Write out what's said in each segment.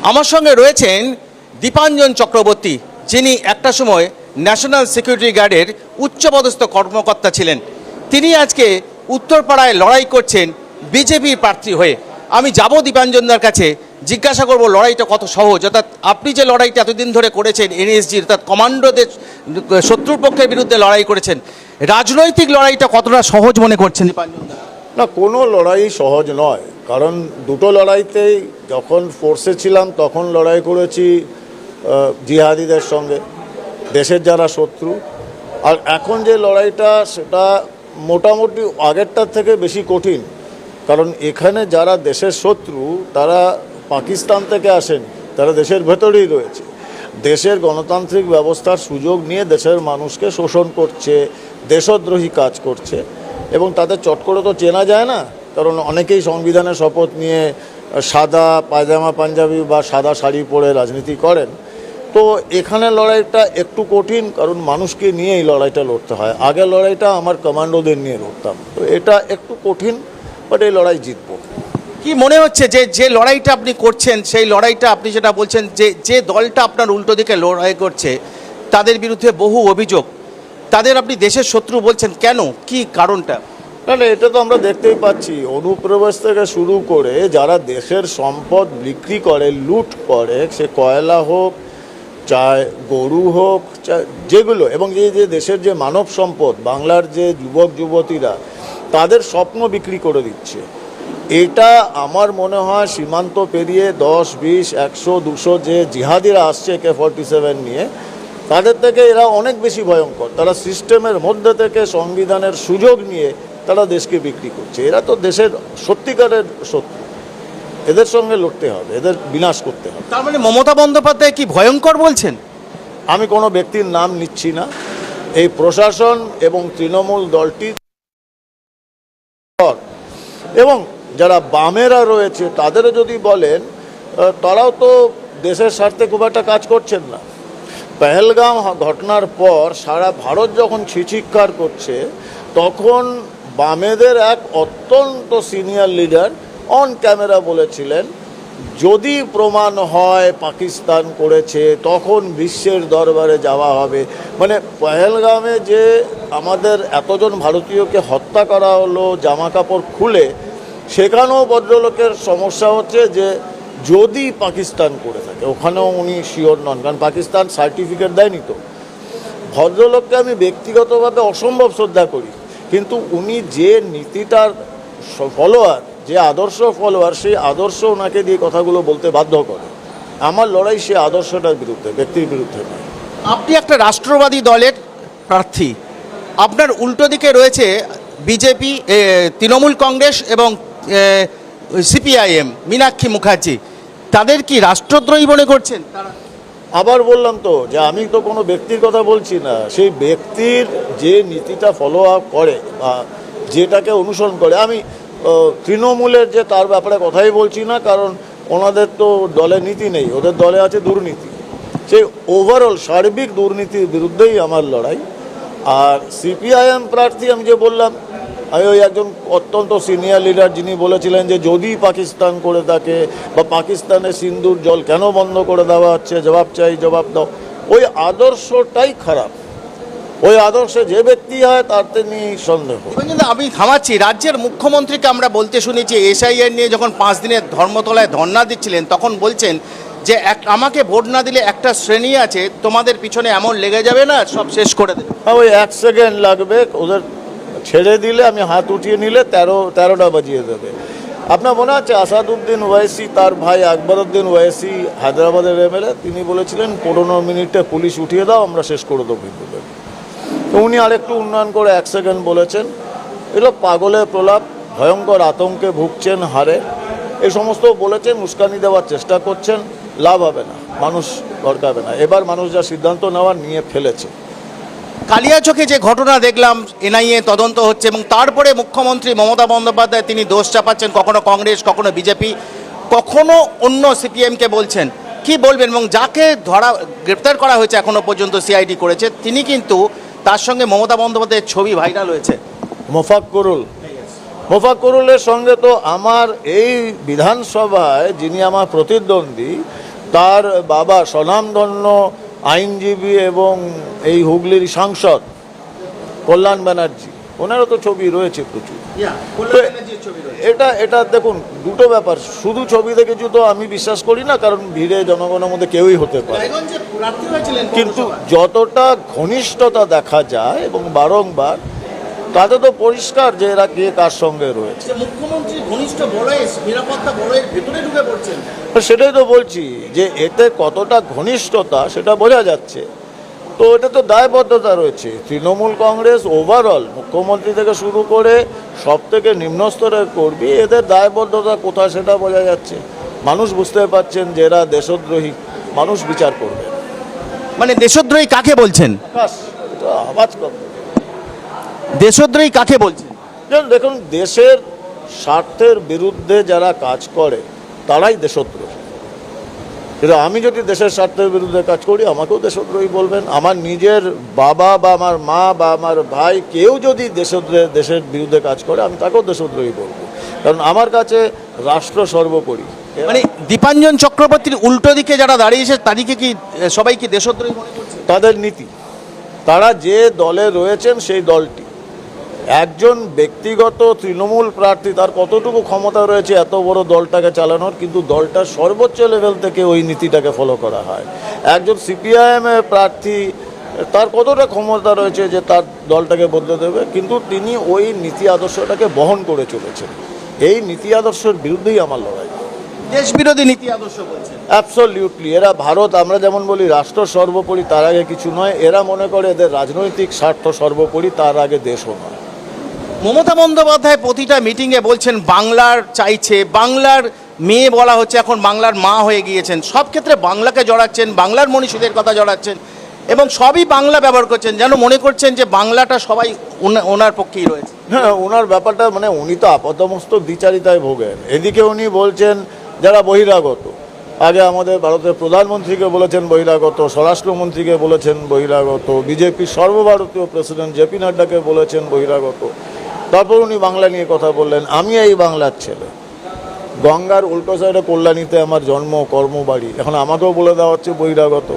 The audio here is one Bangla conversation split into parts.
আমার সঙ্গে রয়েছেন দীপাঞ্জন চক্রবর্তী, যিনি একটা সময় ন্যাশনাল সিকিউরিটি গার্ডের উচ্চপদস্থ কর্মকর্তা ছিলেন। তিনি আজকে উত্তরপাড়ায় লড়াই করছেন বিজেপির প্রার্থী হয়ে। আমি যাব দীপাঞ্জনদার কাছে, জিজ্ঞাসা করব লড়াইটা কত সহজ, অর্থাৎ আপনি যে লড়াইটা এতদিন ধরে করেছেন এনএসজি অর্থাৎ কমান্ডোদের শত্রুর পক্ষের বিরুদ্ধে লড়াই করেছেন, রাজনৈতিক লড়াইটা কতটা সহজ মনে করছেন দীপাঞ্জনদা? না, কোনো লড়াই সহজ নয়, কারণ দুটো লড়াইতেই যখন ফোর্সে ছিলাম তখন লড়াই করেছি জিহাদিদের সঙ্গে, দেশের যারা শত্রু। আর এখন যে লড়াইটা সেটা মোটামুটি আগেরটার থেকে বেশি কঠিন, কারণ এখানে যারা দেশের শত্রু তারা পাকিস্তান থেকে আসেন, তারা দেশের ভেতরেই রয়েছে, দেশের গণতান্ত্রিক ব্যবস্থার সুযোগ নিয়ে দেশের মানুষকে শোষণ করছে, দেশদ্রোহী কাজ করছে, এবং তাদের চট করে তো চেনা যায় না, কারণ অনেকেই সংবিধানের শপথ নিয়ে সাদা পায়জামা পাঞ্জাবি বা সাদা শাড়ি পরে রাজনীতি করেন। তো এখানে লড়াইটা একটু কঠিন, কারণ মানুষকে নিয়ে এই লড়াইটা লড়তে হয়। আগের লড়াইটা আমার কমান্ডোদের নিয়ে লড়তাম, তো এটা একটু কঠিন, বাট এই লড়াই জিতবো। কি মনে হচ্ছে যে লড়াইটা আপনি করছেন, সেই লড়াইটা আপনি যেটা বলছেন যে দলটা আপনার উল্টো দিকে লড়াই করছে তাদের বিরুদ্ধে বহু অভিযোগ, তাদের আপনি দেশের শত্রু বলছেন, কেন, কি কারণটা? না, এটা তো আমরা দেখতেই পাচ্ছি, অনুপ্রবেশ থেকে শুরু করে যারা দেশের সম্পদ বিক্রি করে, লুট করে, সে কয়লা হোক, চায় গরু হোক, যেগুলো, এবং যে দেশের যে মানব সম্পদ, বাংলার যে যুবক যুবতীরা, তাদের স্বপ্ন বিক্রি করে দিচ্ছে। এটা আমার মনে হয় সীমান্ত পেরিয়ে 10, 20, 100, 200 যে জিহাদিরা আসছে AK-47 নিয়ে, তাদের থেকে এরা অনেক বেশি ভয়ঙ্কর। তারা সিস্টেমের মধ্যে থেকে সংবিধানের সুযোগ নিয়ে তারা দেশকে বিক্রি করছে। এরা তো দেশের সত্যিকারের শত্রু, এদের সঙ্গে লড়তে হবে, এদের বিনাশ করতে হবে। তার মানে মমতা বন্দ্যোপাধ্যায় কি ভয়ঙ্কর বলছেন? আমি কোনো ব্যক্তির নাম নিচ্ছি না, এই প্রশাসন এবং তৃণমূল দলটি এবং যারা বামেরা রয়েছে তাদেরও যদি বলেন, তারাও তো দেশের স্বার্থে খুব একটা কাজ করছেন না। পেহেলগাম ঘটনার পর সারা ভারত যখন ছিচিৎকার করছে, তখন বামেদের এক অত্যন্ত সিনিয়র লিডার অন ক্যামেরা বলেছিলেন, যদি প্রমাণ হয় পাকিস্তান করেছে তখন বিশ্বের দরবারে যাওয়া হবে। মানে পেহেলগামে যে আমাদের এতজন ভারতীয়কে হত্যা করা হলো জামা কাপড় খুলে, সেখানেও ভদ্রলোকের সমস্যা হচ্ছে যে যদি পাকিস্তান করে থাকে, ওখানেও উনি শিওর নন, কারণ পাকিস্তান সার্টিফিকেট দেয়নি। তো ভদ্রলোককে আমি ব্যক্তিগতভাবে অসম্ভব শ্রদ্ধা করি, কিন্তু উনি যে নীতিটার ফলোয়ার, যে আদর্শ ফলোয়ার, সেই আদর্শ ওনাকে দিয়ে কথাগুলো বলতে বাধ্য করে। আমার লড়াই সে আদর্শটার বিরুদ্ধে, ব্যক্তির বিরুদ্ধে নয়। আপনি একটা রাষ্ট্রবাদী দলের প্রার্থী, আপনার উল্টো দিকে রয়েছে বিজেপি, তৃণমূল কংগ্রেস এবং CPIM, মীনাক্ষী মুখার্জি, তাদের কি রাষ্ট্রদ্রোহী মনে করছেন? আবার বললাম তো যে আমি তো কোনো ব্যক্তির কথা বলছি না, সেই ব্যক্তির যে নীতিটা ফলো আপ করে বা যেটাকে অনুসরণ করে। আমি তৃণমূলের যে তার ব্যাপারে কথাই বলছি না, কারণ ওনাদের তো দলে নীতি নেই, ওদের দলে আছে দুর্নীতি। সেই ওভারঅল সার্বিক দুর্নীতির বিরুদ্ধেই আমার লড়াই। আর CPIM প্রার্থী আমি যে বললাম, আমি ওই একজন অত্যন্ত সিনিয়র লিডার যিনি বলেছিলেন যে যদি পাকিস্তান করে থাকে বা পাকিস্তানের সিন্ধুর জল কেন বন্ধ করে দেওয়া হচ্ছে, জবাব চাই, জবাব দাও, ওই আদর্শটাই খারাপ। ওই আদর্শে যে ব্যক্তি হয় তাতে নিয়ে সন্দেহ। আমি থামাচ্ছি, রাজ্যের মুখ্যমন্ত্রীকে আমরা বলতে শুনেছি SIR নিয়ে যখন 5 দিনের ধর্মতলায় ধর্ণা দিচ্ছিলেন, তখন বলছেন যে আমাকে ভোট না দিলে একটা শ্রেণী আছে তোমাদের পিছনে এমন লেগে যাবে না, সব শেষ করে দেবে। ওই 1 সেকেন্ড লাগবে, ওদের ছেড়ে দিলে, আমি হাত উঠিয়ে নিলে 13টা বাজিয়ে দেবে। আপনার মনে আছে আসাদুদ্দিন ওয়াইসি, তার ভাই আকবরউদ্দিন ওয়াইসি হায়দ্রাবাদের MLA, তিনি বলেছিলেন 15 মিনিটে পুলিশ উঠিয়ে দাও, আমরা শেষ করে দেবো হিন্দুদের। তো উনি আরেকটু উন্নয়ন করে 1 সেকেন্ড বলেছেন। এগুলো পাগলের প্রলাপ, ভয়ঙ্কর আতঙ্কে ভুগছেন, হারে এই সমস্ত বলেছেন, উস্কানি দেওয়ার চেষ্টা করছেন, লাভ হবে না, মানুষ দরকাবে না। এবার মানুষ যা সিদ্ধান্ত নেওয়ার নিয়ে ফেলেছে। কালিয়াচকে যে ঘটনা দেখলাম, NIA তদন্ত হচ্ছে, এবং তারপরে মুখ্যমন্ত্রী মমতা বন্দ্যোপাধ্যায় তিনি দোষ চাপাচ্ছেন, কখনো কংগ্রেস, কখনো বিজেপি, কখনো অন্য CPIMকে বলছেন। কি বলবেন? এবং যাকে গ্রেপ্তার করা হয়েছে এখনো পর্যন্ত, CID করেছে, তিনি কিন্তু তার সঙ্গে মমতা বন্দ্যোপাধ্যায়ের ছবি ভাইরাল হয়েছে। মোফাক্কুরুলের সঙ্গে তো আমার এই বিধানসভায় যিনি আমার প্রতিদ্বন্দ্বী, তার বাবা স্বনামধন্য আইনজীবী এবং এই হুগলির সাংসদ কল্যাণ ব্যানার্জি, ওনারও তো ছবি রয়েছে প্রচুর। এটা দেখুন, দুটো ব্যাপার, শুধু ছবি দেখেছি তো আমি বিশ্বাস করি না, কারণ ভিড়ে জনগণের মধ্যে কেউই হতে পারে, কিন্তু যতটা ঘনিষ্ঠতা দেখা যায় এবং বারংবার, তাতে তো পরিষ্কার যে এরা কে কার সঙ্গে রয়েছে। মুখ্যমন্ত্রী ঘনিষ্ঠ বলয়ের নিরাপত্তা বলয়ের ভেতরে ঢুকে পড়ছেন, সেটাই তো বলছি যে এতে কতটা ঘনিষ্ঠতা সেটা বোঝা যাচ্ছে। তো এটা তো দায়বদ্ধতা রয়েছে তৃণমূল কংগ্রেস ওভারঅল, মুখ্যমন্ত্রী থেকে শুরু করে সব থেকে নিম্ন স্তরের কর্মী, এদের দায়বদ্ধতা কোথায় সেটা বোঝা যাচ্ছে। মানুষ বুঝতে পারছেন যে এরা দেশদ্রোহী, মানুষ বিচার করবে। মানে দেশদ্রোহী কাকে বলছেন? এটা আওয়াজ কম। দেশদ্রোহী কাকে বলছেন? দেখুন, দেশের স্বার্থের বিরুদ্ধে যারা কাজ করে তারাই দেশদ্রোহী। কিন্তু আমি যদি দেশের স্বার্থের বিরুদ্ধে কাজ করি আমাকেও দেশদ্রোহী বলবেন। আমার নিজের বাবা বা আমার মা বা আমার ভাই কেউ যদি দেশের বিরুদ্ধে কাজ করে আমি তাকেও দেশদ্রোহী বলবো, কারণ আমার কাছে রাষ্ট্র সর্বোপরি। মানে দীপাঞ্জন চক্রবর্তীর উল্টো দিকে যারা দাঁড়িয়েছে তাদেরকে কি সবাই কি দেশদ্রোহী মনে করছে? তাদের নীতি, তারা যে দলে রয়েছেন সেই দলটি, একজন ব্যক্তিগত তৃণমূল প্রার্থী তার কতটুকু ক্ষমতা রয়েছে এত বড় দলটাকে চালানোর, কিন্তু দলটার সর্বোচ্চ লেভেল থেকে ওই নীতিটাকে ফলো করা হয়। একজন সিপিআইএম প্রার্থী তার কতটা ক্ষমতা রয়েছে যে তার দলটাকে বদলে দেবে, কিন্তু তিনি ওই নীতি আদর্শটাকে বহন করে চলেছেন। এই নীতি আদর্শের বিরুদ্ধেই আমার লড়াই। দেশ বিরোধী নীতি আদর্শ বলছেন? অ্যাবসলিউটলি। এরা ভারত, আমরা যেমন বলি রাষ্ট্র সর্বোপরি, তার আগে কিছু নয়, এরা মনে করে এদের রাজনৈতিক স্বার্থ সর্বোপরি, তার আগে দেশও নয়। মমতা বন্দ্যোপাধ্যায় প্রতিটা মিটিংয়ে বলছেন বাংলার চাইছে, বাংলার মেয়ে বলা হচ্ছে, এখন বাংলার মা হয়ে গিয়েছেন, সব ক্ষেত্রে বাংলাকে জড়াচ্ছেন, বাংলার মনীষীদের কথা জড়াচ্ছেন এবং সবই বাংলা ব্যবহার করছেন, যেন মনে করছেন যে বাংলাটা সবাই ওনার পক্ষেই রয়েছে। হ্যাঁ, ওনার ব্যাপারটা মানে উনি তো আপাতমস্তক দ্বিচারিতায় ভোগেন। এদিকে উনি বলছেন যারা বহিরাগত, আগে আমাদের ভারতের প্রধানমন্ত্রীকে বলেছেন বহিরাগত, স্বরাষ্ট্রমন্ত্রীকে বলেছেন বহিরাগত, বিজেপির সর্বভারতীয় প্রেসিডেন্ট জেপি নাড্ডাকে বলেছেন বহিরাগত, তারপর উনি বাংলা নিয়ে কথা বললেন। আমি এই বাংলার ছেলে, গঙ্গার উল্টো সাইডে কল্যাণীতে আমার জন্ম কর্ম বাড়ি, এখন আমাকেও বলে দেওয়া হচ্ছে বহিরাগত।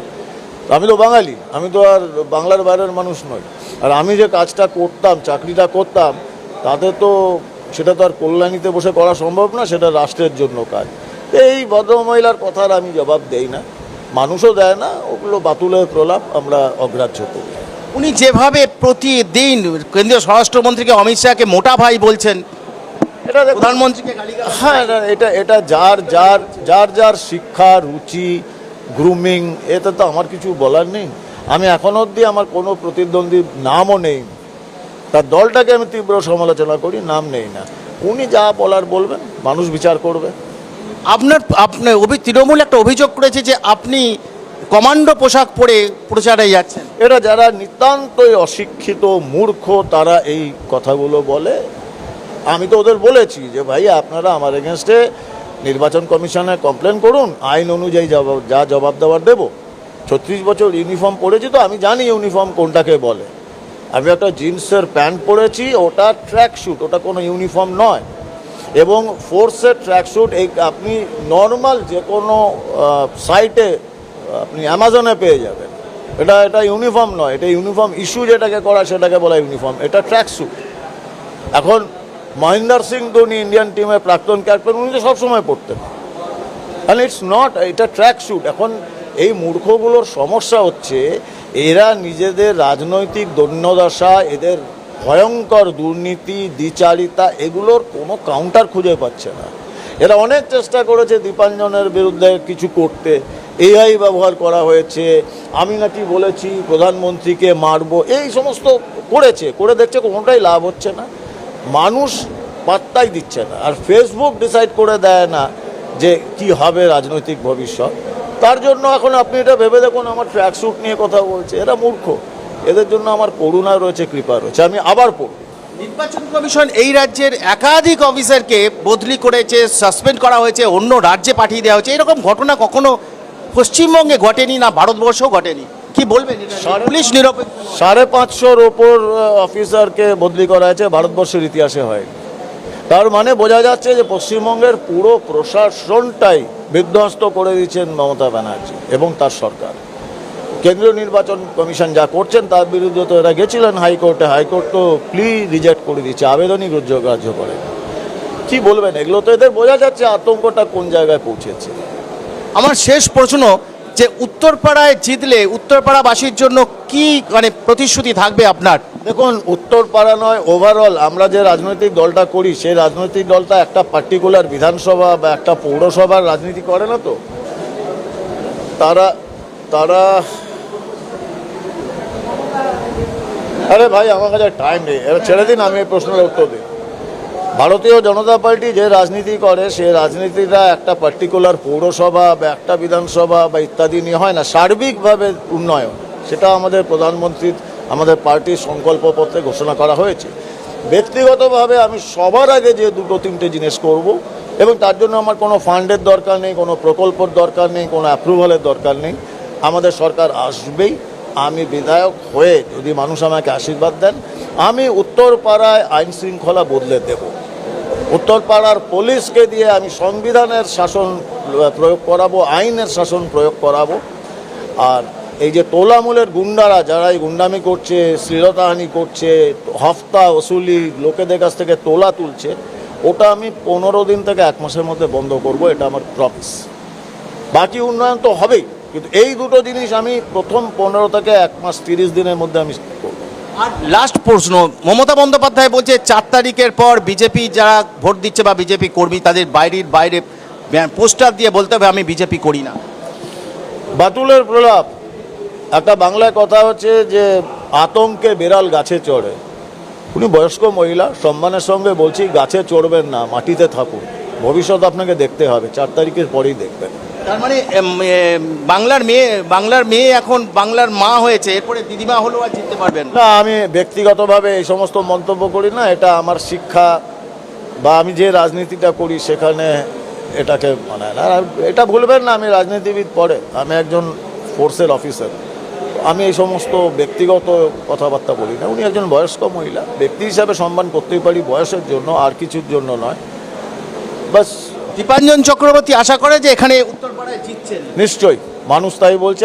আমি তো বাঙালি, আমি তো আর বাংলার বাইরের মানুষ নই। আর আমি যে কাজটা করতাম, চাকরিটা করতাম, তাতে তো সেটা তো আর কল্যাণীতে বসে করা সম্ভব না, সেটা রাষ্ট্রের জন্য কাজ। এই ভদ্রমহিলার কথার আমি জবাব দেই না, মানুষও দেয় না, ওগুলো বাতুলের প্রলাপ, আমরা অগ্রাহ্য করি। উনি যেভাবে প্রতিদিন কেন্দ্রীয় স্বরাষ্ট্রমন্ত্রীকে অমিত শাহকে মোটা ভাই বলছেন, এটা প্রধানমন্ত্রীকে গালিগালাজ, হ্যাঁ, এটা যার শিক্ষা, রুচি, গ্রুমিং, এতে তো আমার কিছু বলার নেই। আমি এখন অবধি আমার কোনো প্রতিদ্বন্দ্বীর নামও নেই, তার দলটাকে আমি তীব্র সমালোচনা করি, নাম নেই না। উনি যা বলার বলবেন, মানুষ বিচার করবে। আপনার তৃণমূল একটা অভিযোগ করেছে যে আপনি কমান্ডো পোশাক পরে প্রচারে যাচ্ছেন। এরা যারা নিতান্তই অশিক্ষিত মূর্খ তারা এই কথাগুলো বলে। আমি তো ওদের বলেছি যে ভাই আপনারা আমার এগেনস্টে নির্বাচন কমিশনে কমপ্লেন করুন, আইন অনুযায়ী যা জবাব দেওয়ার দেবো। 36 বছর ইউনিফর্ম পরেছি তো আমি জানি ইউনিফর্ম কোনটাকে বলে। আমি একটা জিন্সের প্যান্ট পরেছি, ওটা ট্র্যাক স্যুট, ওটা কোনো ইউনিফর্ম নয়। এবং ফোর্সের ট্র্যাক স্যুট এই আপনি নর্মাল যে কোনো সাইটে আপনি অ্যামাজনে পেয়ে যাবেন। এটা ইউনিফর্ম নয়, এটা ইউনিফর্ম ইস্যু যেটাকে করা সেটাকে বলা ইউনিফর্ম, এটা ট্র্যাক স্যুট। এখন মহেন্দ্র সিং ধোনি ইন্ডিয়ান টিমের প্রাক্তন ক্যাপ্টেন, উনি তো সবসময় পড়তেন, অ্যান্ড ইটস নট, এটা ট্র্যাক স্যুট। এখন এই মূর্খগুলোর সমস্যা হচ্ছে এরা নিজেদের রাজনৈতিক দৈন্যদশা, এদের ভয়ঙ্কর দুর্নীতি, দ্বিচারিতা, এগুলোর কোনো কাউন্টার খুঁজে পাচ্ছে না। এরা অনেক চেষ্টা করেছে দীপাঞ্জনের বিরুদ্ধে কিছু করতে, এআই ব্যবহার করা হয়েছে, আমি নাকি বলেছি প্রধানমন্ত্রীকে মারবো, এই সমস্ত করে দেখছে, কোনোটাই লাভ হচ্ছে না, মানুষ পাত্তাই দিচ্ছে না। আর ফেসবুক ডিসাইড করে দেয় না যে কি হবে রাজনৈতিক ভবিষ্যৎ। তার জন্য এখন আপনি এটা ভেবে দেখুন, আমার ট্র্যাক স্যুট নিয়ে কথা বলছে, এরা মূর্খ, এদের জন্য আমার করুণা রয়েছে, কৃপা রয়েছে, আমি আবার পড়ব। নির্বাচন কমিশন এই রাজ্যের একাধিক অফিসারকে বদলি করেছে, সাসপেন্ড করা হয়েছে, অন্য রাজ্যে পাঠিয়ে দেওয়া হয়েছে, এরকম ঘটনা কখনো পশ্চিমবঙ্গে ঘটেনি, না ভারতবর্ষও ঘটেনি, কি বলবেন? পুলিশ নিরপেক্ষ 550-র ওপর অফিসারকে বদলি করা হয়েছে, ভারতবর্ষের ইতিহাসে হয়। তার মানে বোঝা যাচ্ছে যে পশ্চিমবঙ্গের পুরো প্রশাসনটাই বিধ্বস্ত করে দিচ্ছেন মমতা ব্যানার্জি এবং তার সরকার। কেন্দ্রীয় নির্বাচন কমিশন যা করছেন তার বিরুদ্ধে তো এরা গেছিলেন হাইকোর্টে, হাইকোর্ট তো প্লি রিজেক্ট করে দিচ্ছে, আবেদনই গ্রাহ্য করে। কি বলবেন, এগুলো তো এদের বোঝা যাচ্ছে আতঙ্কটা কোন জায়গায় পৌঁছেছে। আমার শেষ প্রশ্ন, যে উত্তরপাড়ায় জিতলে উত্তরপাড়াবাসীর জন্য কি মানে প্রতিশ্রুতি থাকবে আপনার? দেখুন, উত্তরপাড়া নয়, ওভারঅল আমরা যে রাজনৈতিক দলটা করি সেই রাজনৈতিক দলটা একটা পার্টিকুলার বিধানসভা বা একটা পৌরসভার রাজনীতি করে না তো। তারা আরে ভাই, আমার কাছে টাইম নেই, এবার ছেড়ে দিন, আমি এই প্রশ্নের উত্তর দিই। ভারতীয় জনতা পার্টি যে রাজনীতি করে সেই রাজনীতিটা একটা পার্টিকুলার পৌরসভা বা একটা বিধানসভা বা ইত্যাদি নিয়ে হয় না, সার্বিকভাবে উন্নয়ন। সেটা আমাদের প্রধানমন্ত্রীর, আমাদের পার্টির সংকল্পপত্রে ঘোষণা করা হয়েছে। ব্যক্তিগতভাবে আমি সবার আগে যে দুটো তিনটে জিনিস করব, এবং তার জন্য আমার কোনো ফান্ডের দরকার নেই, কোনো প্রকল্পের দরকার নেই, কোনো অ্যাপ্রুভালের দরকার নেই। আমাদের সরকার আসবেই, আমি বিধায়ক হয়ে যদি মানুষ আমাকে আশীর্বাদ দেন, আমি উত্তরপাড়ায় আইন শৃঙ্খলা বদলে দেব। উত্তরপাড়ার পুলিশকে দিয়ে আমি সংবিধানের শাসন প্রয়োগ করাবো, আইনের শাসন প্রয়োগ করাবো। আর এই যে তোলামূলের গুন্ডারা যারা এই গুন্ডামি করছে, শ্লীলতাহানি করছে, হফতা ওসুলি, লোকেদের কাছ থেকে তোলা তুলছে, ওটা আমি 15 দিন থেকে 1 মাসের মধ্যে বন্ধ করব, এটা আমার প্রমিস। বাকি উন্নয়ন তো হবেই, কিন্তু এই দুটো জিনিস আমি প্রথম 15 থেকে 1 মাস 30 দিনের মধ্যে আমি করব। আর লাস্ট প্রশ্ন, মমতা বন্দ্যোপাধ্যায় বলছে 4 তারিখের পর বিজেপি যারা ভোট দিচ্ছে বা বিজেপি কর্মী তাদের বাইরে পোস্টার দিয়ে বলতে হবে আমি বিজেপি করি না। বাতুলের প্রলাপ। একটা বাংলায় কথা হচ্ছে যে আতঙ্কে বিড়াল গাছে চড়ে। উনি বয়স্ক মহিলা, সম্মানের সঙ্গে বলছি গাছে চড়বেন না, মাটিতে থাকুন। ভবিষ্যৎ আপনাকে দেখতে হবে, 4 তারিখের পরেই দেখবেন। তার মানে বাংলার মেয়ে এখন বাংলার মা হয়েছে, এরপরে দিদিমা হলেও আর জিততে পারবেন না। না, আমি ব্যক্তিগতভাবে এই সমস্ত মন্তব্য করি না, এটা আমার শিক্ষা বা আমি যে রাজনীতিটা করি সেখানে এটাকে মানায় না। আর এটা ভুলবেন না, আমি রাজনীতিবিদ পড়ে, আমি একজন ফোর্সের অফিসার, আমি এই সমস্ত ব্যক্তিগত কথাবার্তা বলি না। উনি একজন বয়স্ক মহিলা, ব্যক্তি হিসাবে সম্মান করতেই পারি, বয়সের জন্য, আর কিছুর জন্য নয়। বাস। দীপাঞ্জন চক্রবর্তী আশা করে যে এখানে উত্তরপাড়ায় জিতছেন। নিশ্চয়ই, মানুষ তাই বলছে।